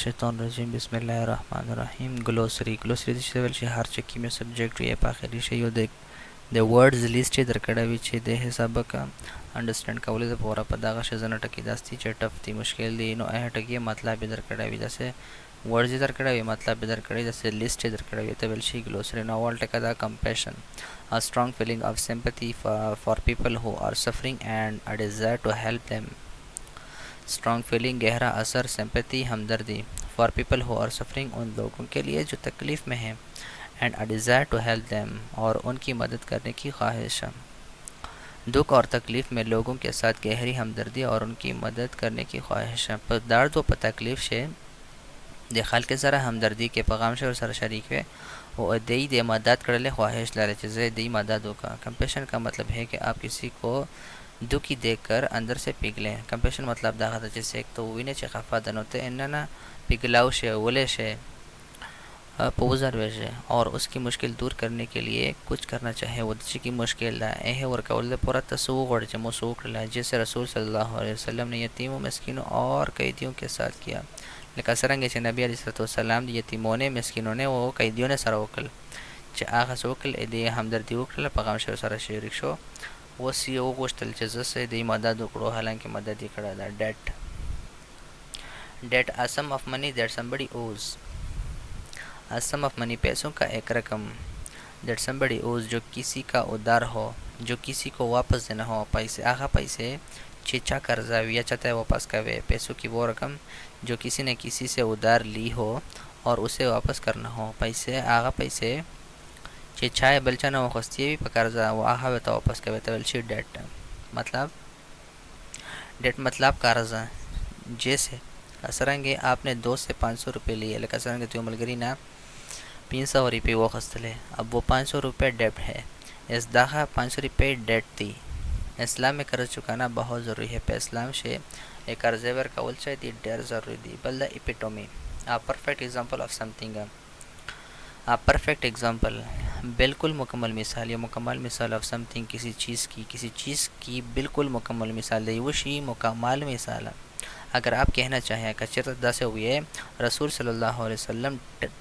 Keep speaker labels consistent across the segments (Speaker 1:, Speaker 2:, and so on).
Speaker 1: मिनशैतानिर्रजीम बिस्मिल्लाहिर्रहमानिर्रहीम ग्लोसरी چې هر چې کومه سبجیکټ یې په اخري شی یو د ورډز لیست در کړه وی چې د حساب کا انډرستانډ کولو لپاره په دغه شزنه ټکی داستی چې ټف دی مشکل دی نو هغه ټکی مطلب در کړه وی داسه ورډز در کړه وی مطلب در کړه داسه لیست در کړه وی ته بل شي ګلوسری نو ول ټکا دا compassion a strong feeling of sympathy for people who are suffering and a desire to help them strong feeling गहरा असर सिंपैथी हमदर्दी for people who are suffering उन लोगों के लिए जो तकलीफ़ में हैं and a desire to help them और उनकी मदद करने की ख्वाहिश दुख और तकलीफ़ में लोगों के साथ गहरी हमदर्दी और उनकी मदद करने की ख्वाहिश पर दर्द व तकलीफ़ से د خلک سره همدردی کې پیغام شو سره شریک وي او د مدد کړل ख्वाहिश لري چې زه د مدد وکړم कंपैशन का मतलब है कि आप किसी को दुखी देखकर अंदर से पिघलें कंपैशन मतलब دا غته چې एक तो وینه چې خفه دنوته اننا पिघलाव से वले से पोजर वैसे और उसकी मुश्किल दूर करने के लिए कुछ करना चाहे वो की मुश्किल है और कौल पूरा तसूर जो मसूक जैसे रसूल सल्लल्लाहु अलैहि वसल्लम ने यतीमों मिस्किनों और कैदियों के साथ किया लेकिन सरंग से नबी अलैहिस्सलाम यतीमों ने मिस्किनों ने वो कैदियों ने सर वकल چې هغه څوکل دې همدردي وکړه پیغام شو سره شریک شو اوس یې وغوښتل چې زه سه دې مدد وکړو حالانکه مدد یې کړی ده date a sum of money that somebody owes a sum of money पैसों का एक रकम that somebody owes जो किसी का उधार हो जो किसी को वापस देना हो पैसे आखा पैसे चिचा कर्जा या चाहता है वापस करे पैसों की वो रकम जो किसी ने किसी से उधार ली हो और उसे वापस करना हो पैसे आगा पैसे चिचा बलचा ना वस्ती भी कर्जा वो आहा तो वापस करे तो बल्कि डेट मतलब कर्जा जैसे असरंगे आपने 2 से 500 रुपये लिए लेकिन असरंगे तो मलगरी ना 500 रुपये वो खस्तले अब वो 500 रुपये डेट है इस दाखा 500 रुपये डेट थी इस्लाम में कर्ज चुकाना बहुत ज़रूरी है पे इस्लाम से एक कर्जेवर का उलझा थी डेर ज़रूरी थी बल्कि epitome a perfect example of something a perfect example बिल्कुल मुकम्मल मिसाल या मुकम्मल मिसाल ऑफ समथिंग किसी चीज़ की बिल्कुल मुकम्मल मिसाल है वो शी मुकम्मल मिसाल अगर आप कहना चाहें कि चिरदा से हुए रसूल सल्लल्लाहु अलैहि वसल्लम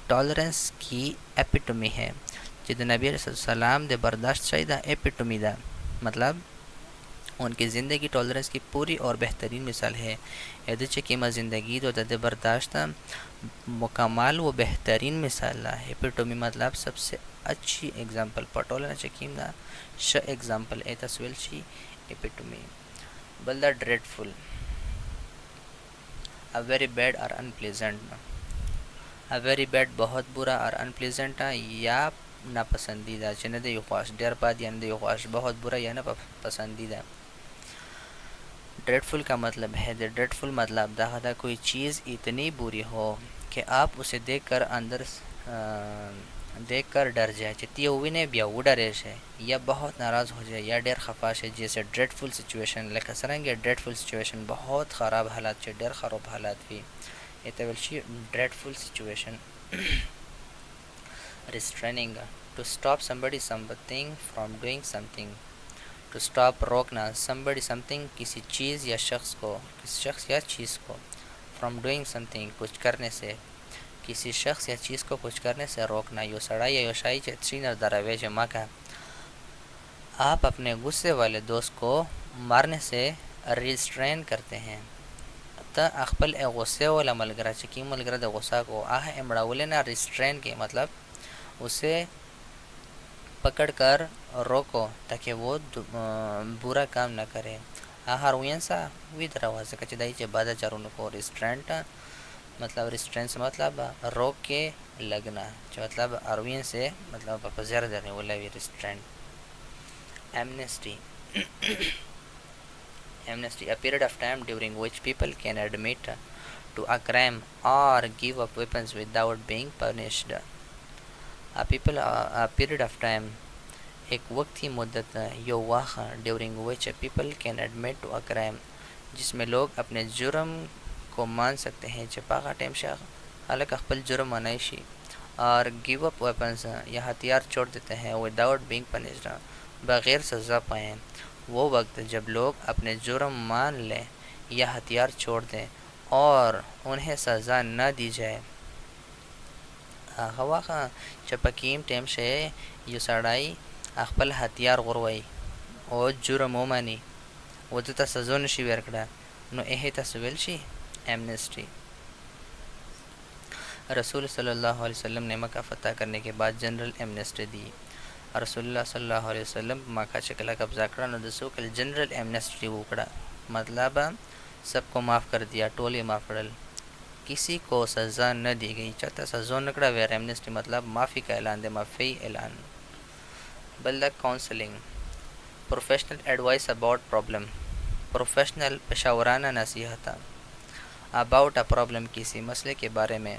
Speaker 1: टॉलरेंस की एपिटोमी है जिद नबी सलाम दे बर्दाश्त चाहिए एपिटोमी दा मतलब उनकी ज़िंदगी टॉलरेंस की पूरी और बेहतरीन मिसाल है यदि कीमा ज़िंदगी तो दे बर्दाश्त मुकम्मल वो बेहतरीन मिसाल है एपिटोमी मतलब सबसे अच्छी एग्जाम्पल पर टॉलरेंस कीमा श एग्जाम्पल ए तस्वीर शी एपिटोमी बल्दा dreadful a very bad or unpleasant a very bad बहुत बुरा और unpleasant या नापसंदीदा चने दे ख्वाश डेर बाद यानी दे ख्वाश बहुत बुरा या ना पसंदीदा ड्रेडफुल का मतलब है ड्रेडफुल मतलब दादा कोई चीज़ इतनी बुरी हो कि आप उसे देखकर डर जाए चित्ती हुई ने बिया वो डरे से या बहुत नाराज़ हो जाए या डेर खफाश है जैसे ड्रेडफुल सिचुएशन लेकिन सरेंगे ड्रेडफुल सिचुएशन बहुत ख़राब हालात से डेर ख़राब हालात भी ये तवलशी dreadful situation restraining to stop somebody something from doing something to stop रोकना समबडी समथिंग किसी चीज़ या शख्स या चीज़ को फ्रॉम डूइंग समथिंग कुछ करने से किसी शख्स या चीज़ को कुछ करने से रोकना यो सड़ाई या योशाई चीनर दरावे जमा का आप अपने गुस्से वाले दोस्त को मारने से रिस्ट्रेन करते हैं त अखपल ए गुस्से वाला मलगरा चकी मलगरा द गुस्सा को आह एमड़ावले ना रिस्ट्रेन के मतलब उसे पकड़कर रोको ताकि वो बुरा काम न करे आहार उयंसा विदरा से कचदाई चे बाधा चारों को रिस्ट्रेंट मतलब रिस्ट्रेंट से मतलब रोक के लगना जो मतलब अरवियन से मतलब पजेर देने वाला भी restraint amnesty amnesty a period of time during which people can admit to a crime or give up weapons without being punished a period of time एक वक्त ही मुद्दत यो वाक़ during which people can admit to a crime जिसमें लोग अपने जुर्म को मान सकते हैं चपाका टाइम शाह हालांकि अखपल जुर्म मनाइशी और गिव अप वेपन्स या हथियार छोड़ देते हैं विदाउट बीइंग पनिश्ड बग़ैर सज़ा पाएँ वो वक्त जब लोग अपने जुर्म मान लें या हथियार छोड़ दें और उन्हें सज़ा न दी जाए। هغه وخت چې په کیم ټیم شي یو سړی خپل هتیار غوروي او جرم ومني او ته سزا نشي ورکړه نو ته ویل شي एमनेस्टी। रसूल सल्लल्लाहु अलैहि वसल्लम ने मक्का फ़तह करने के बाद जनरल एमनेस्टी दी। रसूलुल्लाह सल्लल्लाहु अलैहि वसल्लम मक्का چې कला कब्जा करा न दसो कल जनरल एमनेस्टी वकड़ा मतलब सबको माफ़ कर दिया, टोले माफ़ करल, किसी को सज़ा न दी गई। चाहता सज़ा न करा वेर एमनेस्टी मतलब माफ़ी का ऐलान दे, माफ़ी ऐलान। बल्दा counselling professional advice about problem, professional पेशावराना नसीहत अबाउट अ प्रॉब्लम किसी मसले के बारे में,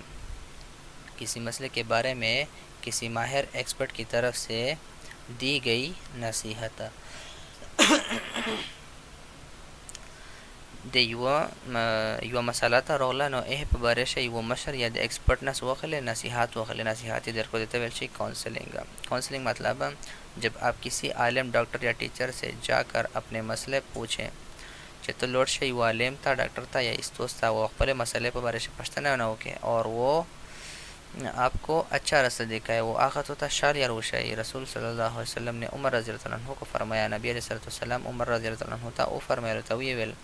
Speaker 1: किसी मसले के बारे में किसी माहिर एक्सपर्ट की तरफ से दी गई नसीहत। د یو مسله ته راغله نو په باره شي یو مشر یا د ایکسپرټ نه واخلې نصیحت واخلې نصیحت در کو دیتے ویل شي काउंसलिंग। काउंसलिंग मतलब जब आप किसी आलिम डॉक्टर या टीचर से जाकर अपने मसले पूछें چې ته لوړ شي یو عالم ته ډاکټر ته یا استوس ته او خپل مسلې په باره کې پښتنه نه وکړي और वो आपको अच्छा रास्ता दिखाए, वो आखत होता शार या रोशाई। रसूल सल्लल्लाहु अलैहि वसल्लम ने उमर रज़ी अल्लाह अन्हु को फरमाया, नबी अलैहिस्सलाम उमर रज़ी अल्लाह अन्हु था वो फरमाया तो ये वेल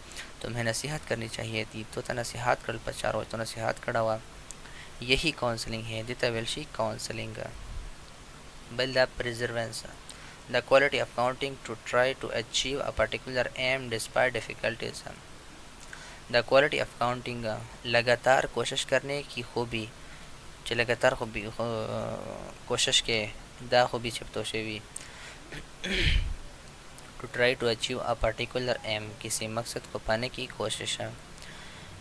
Speaker 1: तुम्हें नसीहत करनी चाहिए थी तो नसीहत कर पचारो तो नसीहत कड़ा यही काउंसलिंग है दिता वेलशी counselling. Build the perseverance the quality of counting to try to achieve a particular aim despite difficulties. The quality of counting लगातार कोशिश करने की खूबी چې लगातार خوبی कोशिश के दा خوبی छपतो शेवी to try to achieve a particular aim किसी मकसद को पाने की कोशिश है।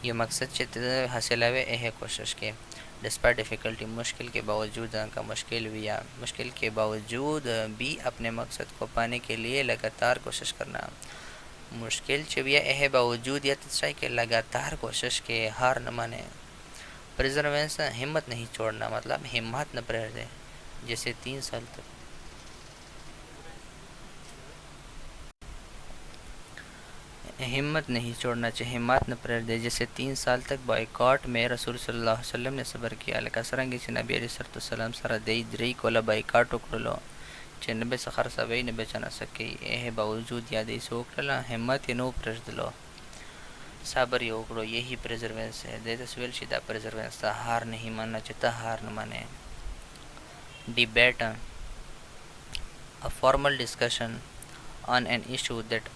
Speaker 1: ये मकसद चित हासिलावे है कोशिश के डिस्पाइट डिफ़िकल्टी मुश्किल के बावजूद का मुश्किल के बावजूद भी अपने मकसद को पाने के लिए लगातार कोशिश करना। मुश्किल चविया है बावजूद या तस्वीर के लगातार कोशिश के हार न माने। प्रिजर्वेंस हिम्मत नहीं छोड़ना मतलब हिम्मत न प्रेर दे, जैसे 3 साल तक हिम्मत नहीं छोड़ना चाहिए, हिम्मत न प्रेर दे जैसे 3 साल तक बाइकॉट में रसूल सल्लल्लाहु अलैहि वसल्लम ने सबर किया लका सरंगी से नबी अलैहिस्सलाम सरा दे द्री कोला बाइकॉट उकड़लो चे नबे सखर सबई ने बेचना सके ए बावजूद याद सोकला हिम्मत नो प्रेर दलो साबर ये उकड़ो यही प्रिजर्वेंस है दे तस्वीर शिदा प्रिजर्वेंस था हार नहीं मानना चाहता हार न माने। Debate a formal discussion on an issue that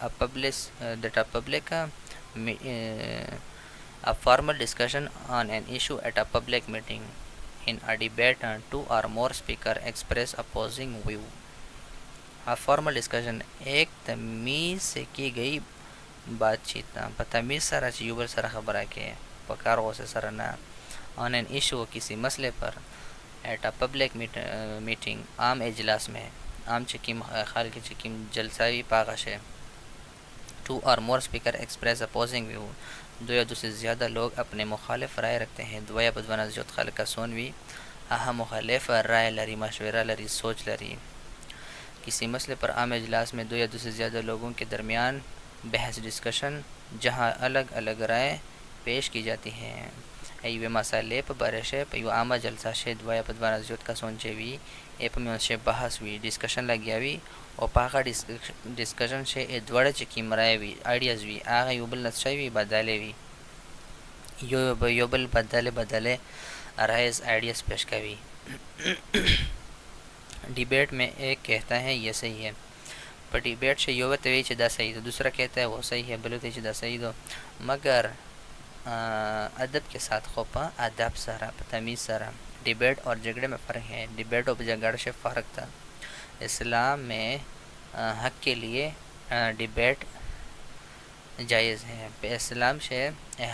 Speaker 1: a formal discussion on an issue at a public meeting. In a debate, 2 or more speakers express opposing view. A formal discussion एक तमीज़ से की गई बातचीत तमीज़ सारा चीज़ सारा खबर के पकारों से सारा ना ऑन एन इशू किसी मसले पर एट अ पब्लिक मीटिंग आम इजलास में आम चकिम खाल के चकिम जलसावी पागश है। 2 और मोर स्पीकर एक्सप्रेस अपोजिंग व्यू 2 या 2 से ज़्यादा लोग अपने मुखालिफ राय रखते हैं। दुआ बदवाना जो खाल का सोनवी अहम मुखालिफ राय लरी मशवरा लरी सोच लरी। किसी मसले पर आम इजलास में 2 या 2 से ज़्यादा लोगों के दरमियान बहस डिस्कशन जहाँ अलग अलग राय पेश की जाती हैं। वे मसाले पर बारिश है पयो आमा जलसा शे दुआ बदवाना जोत का सोचे भी एप में उनसे बहस हुई डिस्कशन लगी हुई और पाका डिस्कशन से द्वारे चकी मराए हुई आइडियाज़ भी आगे योबल नशाई भी बदले हुई योबल बदले राइज आइडियाज़ पेश करी। डिबेट में एक कहता है ये सही है पर डिबेट से योबत वे चदा सही तो दूसरा कहता है वो सही है बलूत चदा सही दो मगर अदब के साथ खोपा अदब सारा तमीज़ सारा। डिबेट और झगड़े में फ़र्क है। डिबेट और झगड़े से फ़र्क था। इस्लाम में हक के लिए डिबेट जायज़ है। इस्लाम से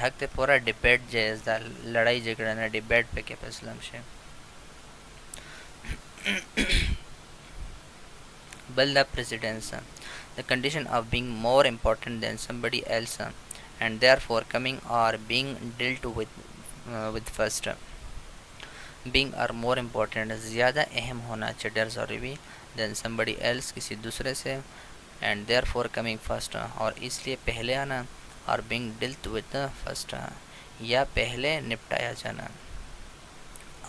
Speaker 1: हक ते पूरा डिबेट जायज़ था लड़ाई झगड़ा ना डिबेट पे के इस्लाम से। Build the precedence the condition of being more important than somebody else and therefore coming or being dealt with first। being or more important ज़्यादा अहम होना चाहिए ज़रूरी than somebody else किसी दूसरे से and therefore coming first और इसलिए पहले आना और being dealt with first या पहले निपटाया जाना.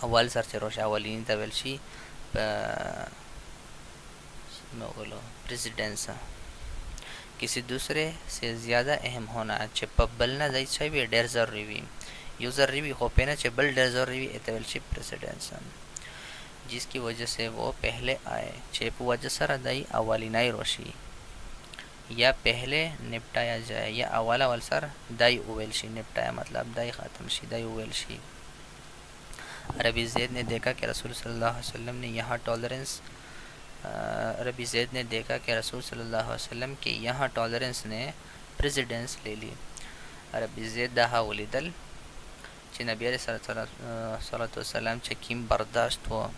Speaker 1: अव्वल सर चरोश अवलिन तवेलशी नोगलो प्रेसिडेंस किसी दूसरे से ज़्यादा अहम होना चे पबलना जाई चाहिए डेर ज़रूरी यू ज़रूरी होपेना चे बल डेर ज़रूरी एतवेलशी प्रेसिडेंस जिसकी वजह से वो पहले आए चेप वजह सर दाई अवालिनाई रोशी या पहले निपटाया जाए या अवाला अवल सर दाई उवेलशी निपटाया मतलब दाई ख़ातम शी दाई उवेलशी. अरबी ज़ैद ने देखा कि रसूल सल्लल्लाहु अलैहि वसल्लम ने यहाँ टॉलरेंस अरबी ज़ैद ने देखा कि रसूल सल्लल्लाहु अलैहि वसल्लम के यहाँ टॉलरेंस ने प्रेसिडेंस ले ली. अरबी ज़ैद दाहा वलिदल चे नबी अलैहि सलाम चे किम बर्दाश्त हो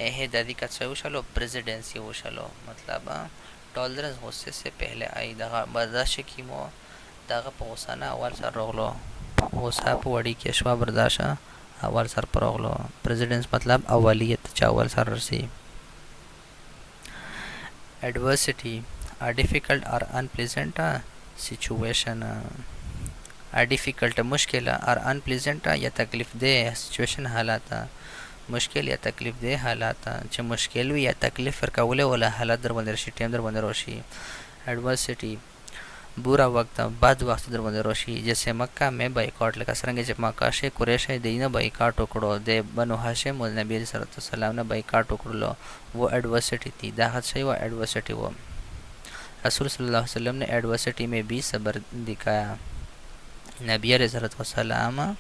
Speaker 1: एहे दादी का चे उशलो प्रेसिडेंसी उशलो मतलब टॉलरेंस होसे से पहले आई दगा बर्दाश्त किमो दगा पोसाना अवल सर रोगलो होसा वड़ी केशवा बर्दाश्त अवल सर पर रोगलो प्रेसिडेंस मतलब अवलियत चावल सर रसी. Adversity, a difficult or unpleasant situation. A difficult मुश्किल और unpleasant या तकलीफ दे सिचुएशन हालात मुश्किल या तकलीफ दे हालात चे मुश्किल या तकलीफ पर कवले वाला हालात दर बंदर शी टेम दर बंदर रोशी. एडवर्सिटी बुरा वक्त बद वक्त दर बंदर रोशी जैसे मक्का में बाइकआउट लगा सरंगे जब मक्का से कुरैश दीना बाइकआउट टुकड़ो दे बनु हाशिम नबी सल्लल्लाहु ने बाइकआउट टुकड़ो वो एडवर्सिटी थी दाहत से वो एडवर्सिटी वो रसूल सल्लल्लाहु अलैहि वसल्लम ने एडवर्सिटी में भी सब्र दिखाया. नबी सल्लल्लाहु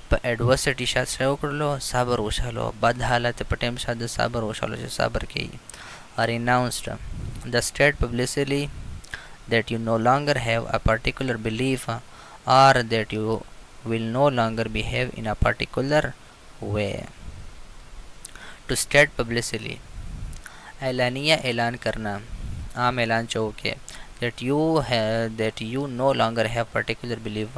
Speaker 1: पर एडवर्सिटी शाद से उकड़लो सब्र उछालो बद हालत पटेम शाद सब्र उछालो जो सब्र की. और announced the state publicly that you no longer have a particular belief or that you will no longer behave in a particular way. To state publicly ऐलानिया ऐलान करना आम ऐलान चौके that you no longer have particular belief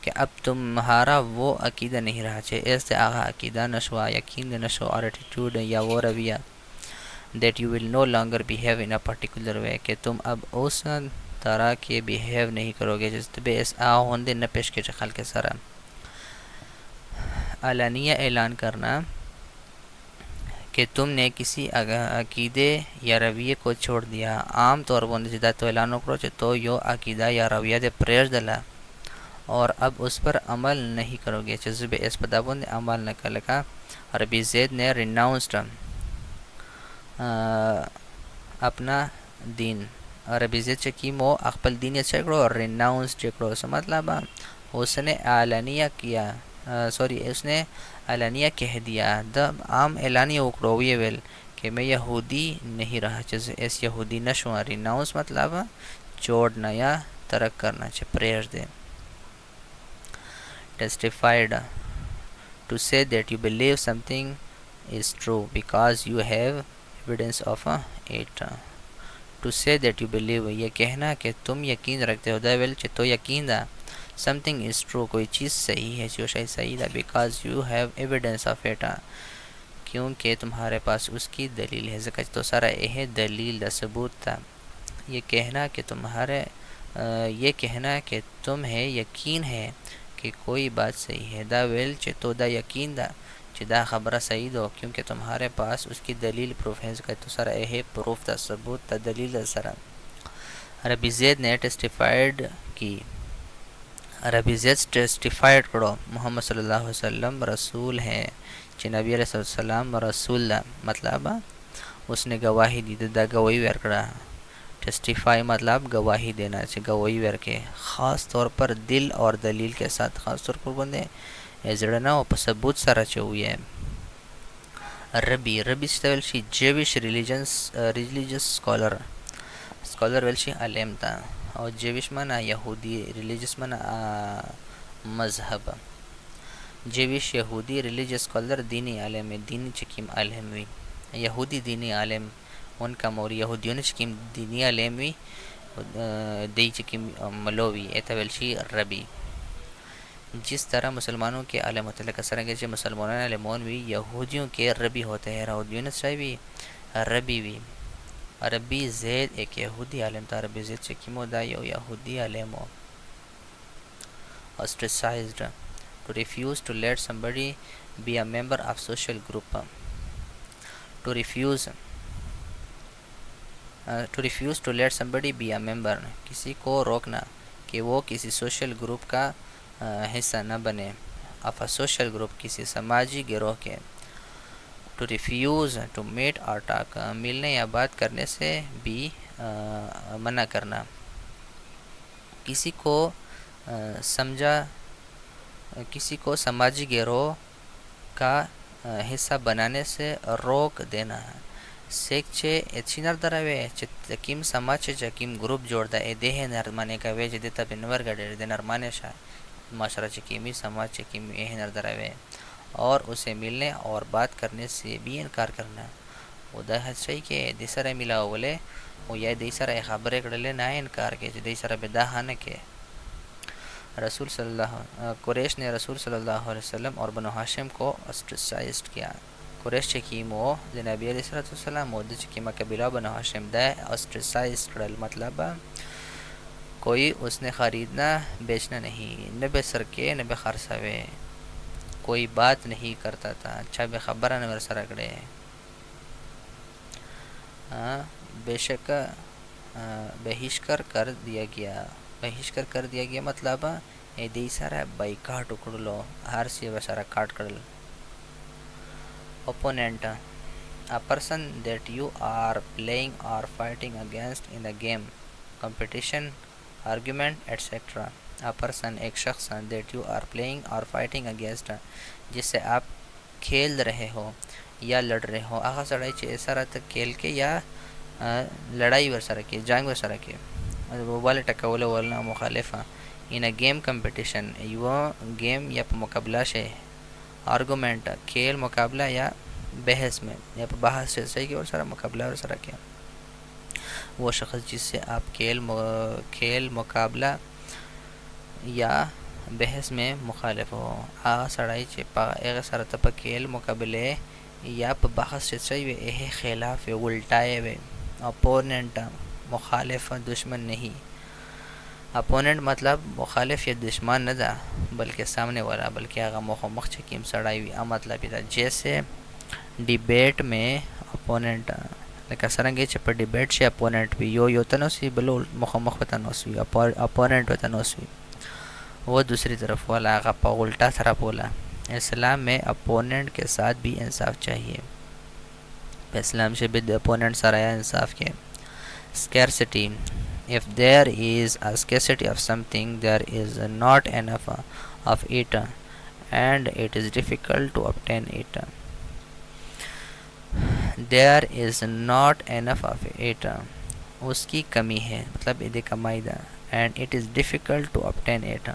Speaker 1: कि अब तुम्हारा वो अकीदा नहीं रहा चे ऐसे आगा अकीदा नशवा यकीन नशो और एटीट्यूड या वो रवैया that you will no longer behave in a particular way कि तुम अब उस तरह के बिहेव नहीं करोगे जिस बेस होंदे न पेश के चखल के सरा. अलानिया ऐलान करना कि तुमने किसी अकीदे या रवैये को छोड़ दिया आम तौर पर जिदा तो ऐलान करो तो यो अकीदा या रवैया दे प्रेर दला और अब उस पर अमल नहीं करोगे जिस बेस पदाबों ने अमल न कर लगा. अरबी ज़ैद ने रिनाउंस्ड अपना दीन अरबी ज़ैद चकीमो अकबल दीन चकड़ो और रिनाउंस चकड़ो से मतलब उसने आलानिया किया उसने आलानिया कह दिया द आम एलानिया उकड़ो ये वेल कि मैं यहूदी नहीं रहा जैसे ऐस यहूदी नशो रिनाउंस मतलब छोड़ना या तरक करना चे prayer they. Testified to say that you believe something is true because you have evidence of it. To say that you believe ये कहना कि तुम यकीन रखते हो दैवेल तो यकीन दा something is true कोई चीज़ सही है जो शायद सही दा because you have evidence of it क्योंकि तुम्हारे पास उसकी दलील है ज़िक्र तो सारा यह दलील दा सबूत था. ये कहना कि ये कहना कि तुम्हें यकीन है कि कोई बात सही है दा वेल तो दा यकीन दा चिदा खबर सही दो क्योंकि तुम्हारे पास उसकी दलील प्रूफ है तो सर यह प्रूफ दा सबूत दा दलील सर. अरबी ज़ैद ने टेस्टिफाइड की अरबी ज़ैद टेस्टिफाइड करो मोहम्मद सल्लल्लाहु अलैहि वसल्लम रसूल हैं चे नबी अलैहि सल्लम रसूल मतलब उसने गवाही दी दा गवाही वेर करा. टेस्टिफाई मतलब गवाही देना चे गवाही वेर के ख़ास तौर पर दिल और दलील के साथ ख़ास तौर पर बंदे जड़ना और सबूत सारा चाहिए. रबी शी जेविश रिलीजियस स्कॉलर वेलशी अलेम था और जेविश मना यहूदी रिलीजियस मना मजहब जेविश यहूदी रिलीजियस स्कॉलर दीनी आलम दीनी चकीम आलमी यहूदी दीनी आलम उनका मोर यहूदियों ने चकीम दीनी आलमी दी चकीम मलोवी एतवेलशी रबी. जिस तरह मुसलमानों के आलम होते कसरेंगे जो मुसलमानों आलमोन भी यहूदियों के रबी होते हैं यहूदियों से भी रबी भी. अरबी ज़ैद एक यहूदी आलम था अरबी ज़ैद से किमो दायो यहूदी आलमो. ऑस्ट्रेसाइज्ड To refuse to let somebody be a member of social group. To refuse to refuse to let somebody be a member, किसी को रोकना कि वो किसी सोशल ग्रुप का हिस्सा न बने। ऑफ अ सोशल ग्रुप, किसी समाजी गिरोह के। टू रिफ्यूज़ टू मीट और टॉक, मिलने या बात करने से भी मना करना। किसी को समझा किसी को समाजी गिरोह का हिस्सा बनाने से रोक देना है। सेक्चे एचिनर दरावे चित्तकिम समाचे जकिम ग्रुप जोड़दा ए देह नरमाने का वे जदिता बिनवर गडे दे नरमाने शा माशरा चकीमी समाज चकीम ए नरदरावे और उसे मिलने और बात करने से भी इनकार करना। उदा हसई के दिसरा मिला बोले वो ये दिसरा खबरे कड़ले ना इनकार के दिसरा बेदाहाने के। रसूल सल्लल्लाहु कुरैश ने रसूल सल्लल्लाहु अलैहि वसल्लम और बनु हाशिम को ऑस्ट्रेसाइज्ड किया। कुरैश चकीमो नबी अलैहिस्सलाम मोद चकीमा कबीला बनु हाशिम दा ऑस्ट्रेसाइज्ड करल मतलब कोई उसने ख़रीदना बेचना नहीं, न बेसर के न बेखरसावे, कोई बात नहीं करता था। अच्छा बेखबर न बरसरा कड़े बेशक बहिष्कार कर दिया गया मतलब ए दी सारा बाइकाट उकड़लो हर से बसारा काट करल। Opponent, a person that you are playing or fighting against in a game, competition, argument, etc. a person एक शख्स that you are playing or fighting against जिससे आप खेल रहे हो या लड़ रहे हो। आखा सड़ाई चे सारा तक खेल के या लड़ाई वरसारा के जंग वरसारा के वो वाले टकावले वाला मुखालिफा। इन अ गेम कंपटीशन यो गेम या मुकाबला से। आर्गूमेंट खेल मुकाबला या बहस में या बहस से सही के और सारा मुकाबला और सारा क्या वो शख्स जिससे आप खेल मुकाबला या बहस में मुखालिफ हो। आ सड़ाई चिपा एक सारा तप खेल मुकाबले या बहस से सही वे एह खिलाफ उल्टाए वे। अपोनेंट मुखालिफ दुश्मन नहीं। अपोनेंट मतलब मुखालिफ या दुश्मन न था बल्कि सामने वाला बल्कि आगा मुख चकीम सड़ाई हुई। मतलब था जैसे डिबेट में अपोनेंट लेकिन सरंगे चप डिबेट से अपोनेंट भी यो तनोसी बलो मुख तनोसी अपोनेंट तनोसी वो दूसरी तरफ वाला आगा उल्टा तरफ बोला। इस्लाम में अपोनेंट के साथ भी इंसाफ चाहिए। इस्लाम से भी अपोनेंट सराया इंसाफ के। Scarcity, if there is a scarcity of something there is not enough of it and it is difficult to obtain it. there is not enough of it उसकी कमी है मतलब इधे कमाईदा and it is difficult to obtain it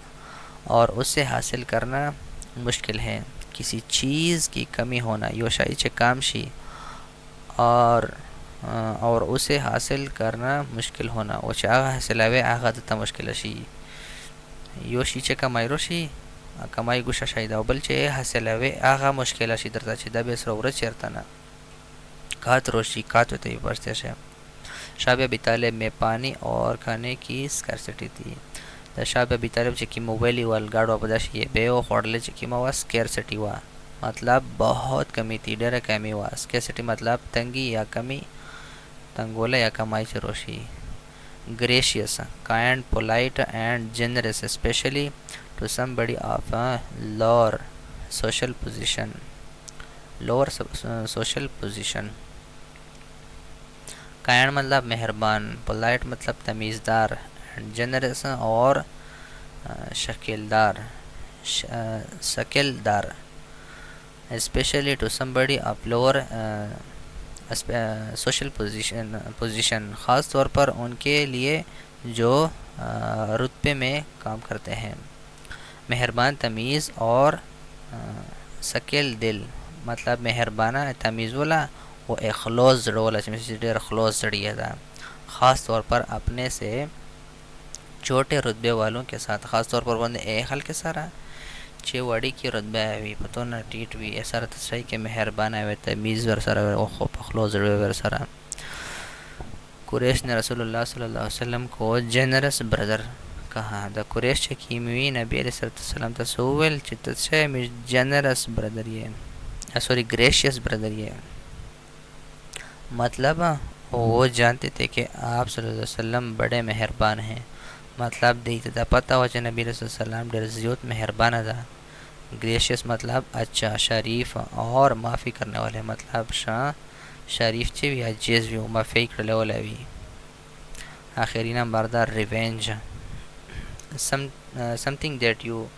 Speaker 1: और उससे हासिल करना मुश्किल है। किसी चीज़ की कमी होना योशाई चे कामशी और उसे हासिल करना मुश्किल होना वो आगा हासिलावे आगा दत्ता मुश्किल शी योशी चे कमाई रोशी कमाई गुशा शायदा बलचे हासिलावे आगा मुश्किल शी दरता चे दबे सरोवर चेरताना कात रोशी कात होते बरते से। शाब अबी तालिब में पानी और खाने की स्कैरसिटी थी। The शाब Abi Talib Chucky mobile वाल गाड़ो बदाशी ये बेओ खोड़ले चकी मावा स्कैरसिटी हुआ मतलब बहुत कमी थी डेरा कमी हुआ। स्कैरसिटी मतलब तंगी या कमी तंगोला या कमाई से रोशी। Gracious, kind, polite and generous specially to somebody of a lower social position. Kind मतलब मेहरबान, पोलाइट मतलब तमीज़दार, एंड जनरस और शकीलदार specially to somebody of lower social position ख़ास तौर पर उनके लिए जो रुतबे में काम करते हैं। मेहरबान तमीज़ और शकील दिल मतलब मेहरबाना तमीज़ वाला वो अखलोस जड़ोला डेर अखलोस जड़िया था ख़ास तौर पर अपने से छोटे रुतबे वालों के साथ। ख़ास तौर पर बंदे ए हल के सारा चेवाड़ी की रुतबा हुई पतो ना टीट हुई ऐसा सही के मेहरबान आए तमीज़ वर सरा अखलोस जड़े वर सरा। कुरैश ने रसूलुल्लाह सल्लल्लाहु अलैहि वसल्लम को जेनरस ब्रदर कहा द कुरैश چې کیموي نبی علیہ السلام ته سوول چې ته څه می جنرس برادر ये सॉरी ग्रेशियस ब्रदर ये मतलब वो जानते थे कि आप सल्लल्लाहु अलैहि वसल्लम बड़े मेहरबान हैं मतलब देते था पता हो कि नबी रसूल सल्लम डेर ज़्यादा मेहरबान था ग्रेशियस मतलब अच्छा शरीफ और माफ़ी करने वाले मतलब शाह शरीफ चे भी अजीज़ भी माफ़ी करने वाले भी आखिरी number the revenge something that you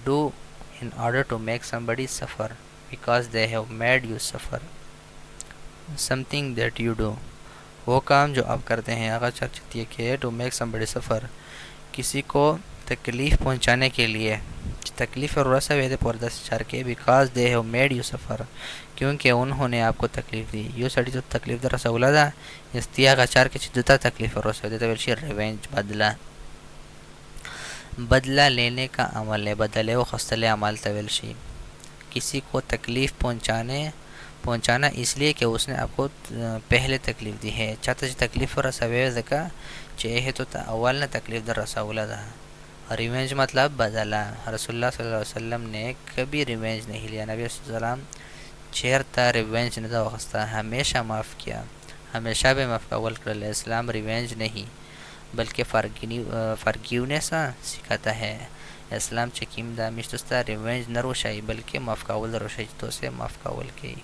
Speaker 1: do in order to make somebody suffer because they have made you suffer something that you do वो काम जो आप करते हैं अगर चर्चित है कि टू मेक समबडी सफ़र किसी को तकलीफ़ पहुंचाने के लिए तकलीफ़ और रसा वेदे पर्दस चार के because they have made you सफ़र क्योंकि उन्होंने आपको तकलीफ़ दी यो सड़ी जो तकलीफ़ दर रसा उलादा इस्तिया का चार के चिद्दता तकलीफ़ और रसा देता वेल्शी रिवेंज बदला लेने का अमल है बदले व खस्तले अमल तवेल्शी किसी को तकलीफ़ पहुंचाना इसलिए कि उसने आपको पहले तकलीफ़ दी है चाहता तकलीफ़ और रसा का चाहे तो अव्वल ने तकलीफ़ दर रसा उलादा रिवेंज मतलब बदला रसूलुल्लाह सल्लल्लाहु अलैहि वसल्लम ने कभी रिवेंज नहीं लिया नबी सल्लम चेरता रिवेंज नहीं वस्ता हमेशा माफ़ किया हमेशा भी माफ़ अव्वल कर ले इस्लाम रिवेंज नहीं बल्कि फॉरगिवनेस सिखाता है इस्लाम चकीम दा मिश्तस्ता रिवेंज न रोशाई बल्कि माफ़ कावल रोशाई तो से माफ़ कावल के